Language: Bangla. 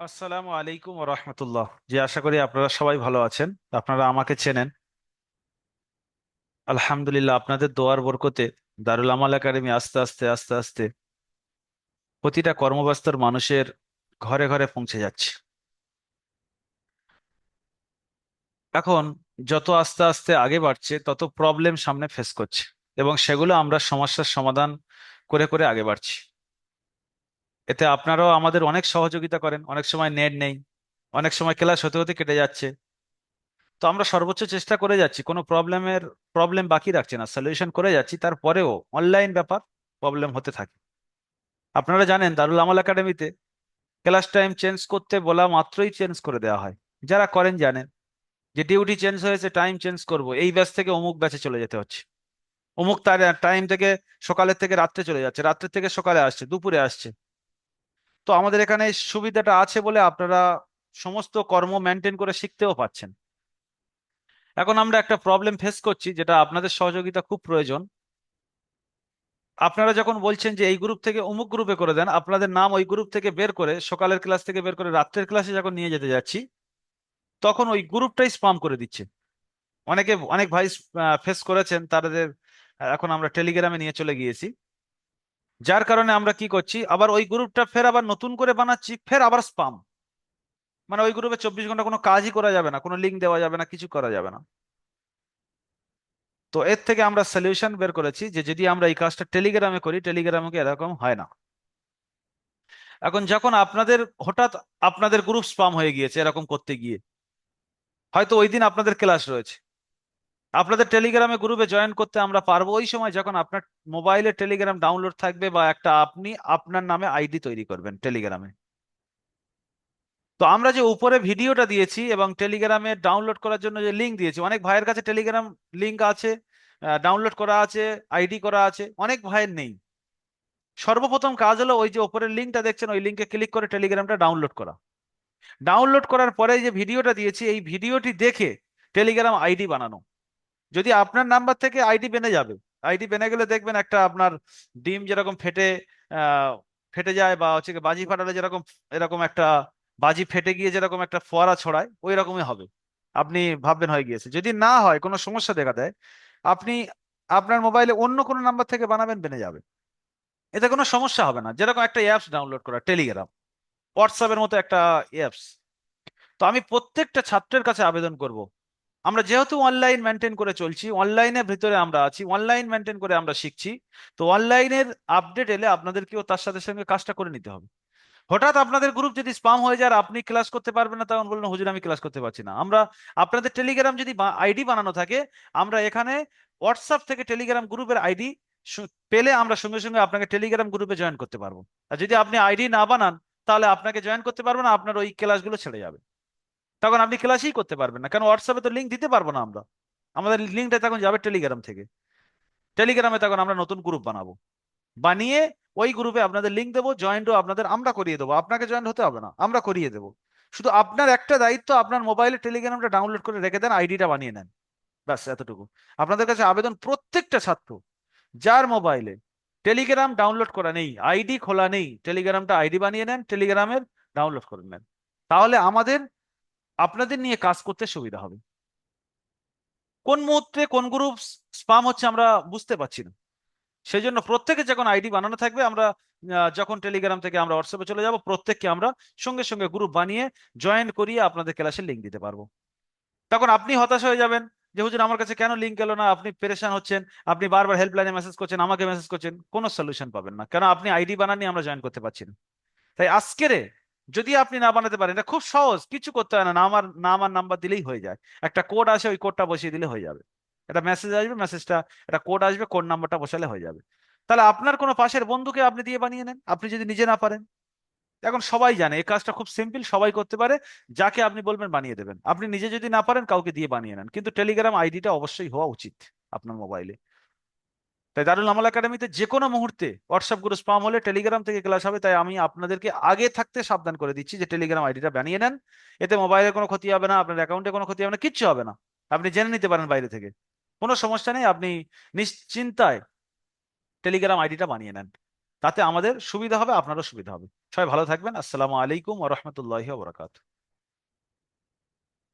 আসসালামু আলাইকুম ওয়া রাহমাতুল্লাহ। জি, আশা করি আপনারা সবাই ভালো আছেন। আপনারা আমাকে চেনেন। আলহামদুলিল্লাহ, আপনাদের দোয়ার বরকতে দারুল আমাল একাডেমি আস্তে আস্তে আস্তে আস্তে প্রতিটা কর্মব্যস্ত মানুষের ঘরে ঘরে পৌঁছে যাচ্ছে। এখন যত আস্তে আস্তে আগে বাড়ছে তত প্রবলেম সামনে ফেস করছে, এবং সেগুলো আমরা সমস্যার সমাধান করে করে আগে বাড়ছি। এতে আপনারাও আমাদের অনেক সহযোগিতা করেন। অনেক সময় নেট নেই, অনেক সময় ক্লাস হতে হতে কেটে যাচ্ছে। তো আমরা সর্বোচ্চ চেষ্টা করে যাচ্ছি, কোনো প্রবলেম বাকি রাখছি না, সলিউশন করে যাচ্ছি। তারপরেও অনলাইন ব্যাপার প্রবলেম হতে থাকে। আপনারা জানেন দারুল আমাল একাডেমিতে ক্লাস টাইম চেঞ্জ করতে বলা মাত্রই চেঞ্জ করে দেওয়া হয়। যারা করেন জানেন যে ডিউটি চেঞ্জ হয়েছে, টাইম চেঞ্জ করব, এই ব্যাচ থেকে অমুক ব্যাচে চলে যেতে হচ্ছে। অমুক তার টাইম থেকে সকালের থেকে রাত্রে চলে যাচ্ছে, রাত্রের থেকে সকালে আসছে, দুপুরে আসছে। তো আমাদের এখানে এই সুবিধাটা আছে বলে আপনারা সমস্ত কর্ম মেনটেন করে শিখতেও পাচ্ছেন। এখন আমরা একটা প্রবলেম ফেস করছি, যেটা আপনাদের সহযোগিতা খুব প্রয়োজন। আপনারা যখন বলছেন যে এই গ্রুপ থেকে অমুক গ্রুপে করে দেন, আপনাদের নাম ওই গ্রুপ থেকে বের করে, সকালের ক্লাস থেকে বের করে রাত্রের ক্লাসে যখন নিয়ে যেতে যাচ্ছি, তখন ওই গ্রুপটাই স্পাম করে দিচ্ছে। অনেক ভাই ফেস করেছেন তাদের। এখন আমরা টেলিগ্রামে নিয়ে চলে গিয়েছি, যার কারণে আমরা কি করছি, আবার ওই গ্রুপটা ফের আবার নতুন করে বানাচ্ছি, ফের আবার স্পাম। মানে ওই গ্রুপে 24 ঘন্টা কোনো কাজই করা যাবে না, কোনো লিঙ্ক দেওয়া যাবে না, কিছু করা যাবে না। তো এর থেকে আমরা সলিউশন বের করেছি যে যদি আমরা এই কাজটা টেলিগ্রামে করি, টেলিগ্রামে কি এরকম হয় না। এখন যখন আপনাদের হঠাৎ আপনাদের গ্রুপ স্পাম হয়ে গিয়েছে এরকম করতে গিয়ে, হয়তো ওই দিন আপনাদের ক্লাস রয়েছে, আপনাদের টেলিগ্রামে গ্রুপে জয়েন করতে আমরা পারবো ওই সময় যখন আপনার মোবাইলে টেলিগ্রাম ডাউনলোড থাকবে, বা একটা আপনি আপনার নামে আইডি তৈরি করবেন টেলিগ্রামে। তো আমরা যে উপরে ভিডিওটা দিয়েছি এবং টেলিগ্রামে ডাউনলোড করার জন্য যে লিঙ্ক দিয়েছি, অনেক ভাইয়ের কাছে টেলিগ্রাম লিঙ্ক আছে, ডাউনলোড করা আছে, আইডি করা আছে, অনেক ভাইয়ের নেই। সর্বপ্রথম কাজ হলো ওই যে উপরের লিঙ্কটা দেখছেন, ওই লিঙ্কে ক্লিক করে টেলিগ্রামটা ডাউনলোড করা। ডাউনলোড করার পরে যে ভিডিওটা দিয়েছি, এই ভিডিওটি দেখে টেলিগ্রাম আইডি বানানো। যদি আপনার নাম্বার থেকে আইডি বেনে যাবে, আইডি বেনে গেলে দেখবেন একটা আপনার ডিম যেরকম আহ, ফেটে যায়, বা হচ্ছে গিয়ে বাজি ফাটালে যেরকম এরকম একটা বাজি ফেটে গিয়ে যেরকম একটা ফোয়ারা ছড়ায়, ওই রকমই হবে। আপনি ভাববেন হয়ে গিয়েছে। যদি না হয়, কোনো সমস্যা দেখা দেয়, আপনি আপনার মোবাইলে অন্য কোনো নাম্বার থেকে বানাবেন, বেনে যাবে। এতে কোনো সমস্যা হবে না। যেরকম একটা অ্যাপস ডাউনলোড করা, টেলিগ্রাম, হোয়াটসঅ্যাপের মতো একটা অ্যাপস। তো আমি প্রত্যেকটা ছাত্রের কাছে আবেদন করব, আমরা যেহেতু অনলাইন মেনটেন করে চলছি, অনলাইনের ভিতরে আমরা আছি, অনলাইন মেনটেন করে আমরা শিখছি। তো অনলাইনের আপডেট এলে আপনাদেরকেও তার সাথে সঙ্গে কাজটা করে নিতে হবে। হঠাৎ আপনাদের গ্রুপ যদি স্পাম হয়ে যায় আর আপনি ক্লাস করতে পারবেন না, তখন বললেন হুজুর আমি ক্লাস করতে পারছি না। আমরা আপনাদের টেলিগ্রাম যদি আইডি বানানো থাকে, আমরা এখানে হোয়াটসঅ্যাপ থেকে টেলিগ্রাম গ্রুপের আইডি পেলে আমরা সঙ্গে সঙ্গে আপনাকে টেলিগ্রাম গ্রুপে জয়েন করতে পারবো। আর যদি আপনি আইডি না বানান, তাহলে আপনাকে জয়েন করতে পারবো না, আপনার ওই ক্লাসগুলো ছেড়ে যাবে। তখন আপনি ক্লাসই করতে পারবেন না, কারণ হোয়াটসঅ্যাপে তো লিঙ্ক দিতে পারবো না আমরা। আমাদের লিঙ্কটা তখন যাবে টেলিগ্রাম থেকে। টেলিগ্রামে তখন আমরা নতুন গ্রুপ বানাবো, বানিয়ে ওই গ্রুপে আপনাদের লিঙ্ক দেবো, জয়েন্টও আপনাদের আমরা করিয়ে দেবো। আপনাকে জয়েন হতে হবে না, আমরা করিয়ে দেবো। শুধু আপনার একটা দায়িত্ব, আপনার মোবাইলে টেলিগ্রামটা ডাউনলোড করে রেখে দেন, আইডিটা বানিয়ে নেন। ব্যাস এতটুকু। আপনাদের কাছে আবেদন, প্রত্যেকটা ছাত্র যার মোবাইলে টেলিগ্রাম ডাউনলোড করা নেই, আইডি খোলা নেই, টেলিগ্রামটা আইডি বানিয়ে নেন, টেলিগ্রামের ডাউনলোড করে নেন। তাহলে আমাদের আপনাদের নিয়ে কাজ করতে সুবিধা হবে। কোন মুহূর্তে কোন গ্রুপ স্পাম হচ্ছে আমরা বুঝতে পারছি না। সেই জন্য প্রত্যেকে যখন আইডি বানানো থাকবে, আমরা যখন টেলিগ্রাম থেকে আমরা হোয়াটসঅ্যাপে চলে যাব, প্রত্যেককে আমরা সঙ্গে সঙ্গে গ্রুপ বানিয়ে জয়েন করিয়ে আপনাদের ক্লাসে লিঙ্ক দিতে পারবো। তখন আপনি হতাশ হয়ে যাবেন যে হুজুর আমার কাছে কেন লিঙ্ক এলো না, আপনি পেরেশান হচ্ছেন, আপনি বারবার হেল্পলাইনে মেসেজ করছেন, আমাকে মেসেজ করছেন, কোনো সলিউশন পাবেন না, কারণ আপনি আইডি বানাননি, আমরা জয়েন করতে পারছি না। তাই আজকেরে যদি আপনি না বানাতে পারেন, এটা খুব সহজ, কিছু করতে হয় না, নাম আর নাম্বার দিলেই হয়ে যায়। একটা কোড আসে, ওই কোডটা বসিয়ে দিলে হয়ে যাবে। একটা মেসেজ আসবে, মেসেজটা একটা কোড আসবে, কোড নাম্বারটা বসালে হয়ে যাবে। তাহলে আপনার কোনো পাশের বন্ধুকে আপনি দিয়ে বানিয়ে নেন, আপনি যদি নিজে না পারেন। এখন সবাই জানে এই কাজটা খুব সিম্পল, সবাই করতে পারে। যাকে আপনি বলবেন বানিয়ে দেবেন। আপনি নিজে যদি না পারেন, কাউকে দিয়ে বানিয়ে নেন, কিন্তু টেলিগ্রাম আইডিটা অবশ্যই হওয়া উচিত আপনার মোবাইলে। তাই দারুল আমাল একাডেমিতে যে কোনো মুহূর্তে হোয়াটসঅ্যাপ গ্রুপ স্পাম হলে টেলিগ্রাম থেকে ক্লাস হবে। তাই আমি আপনাদেরকে আগে থাকতে সাবধান করে দিচ্ছি যে টেলিগ্রাম আইডিটা বানিয়ে নেন। এতে মোবাইলের কোনো ক্ষতি হবে না, আপনার অ্যাকাউন্টে কোনো ক্ষতি হবে না, কিচ্ছু হবে না। আপনি জেনে নিতে পারেন বাইরে থেকে, কোনো সমস্যা নেই। আপনি নিশ্চিন্তায় টেলিগ্রাম আইডিটা বানিয়ে নেন। তাতে আমাদের সুবিধা হবে, আপনারও সুবিধা হবে। সবাই ভালো থাকবেন। আসসালামু আলাইকুম ওয়া রাহমাতুল্লাহি ওয়া বারাকাতুহু।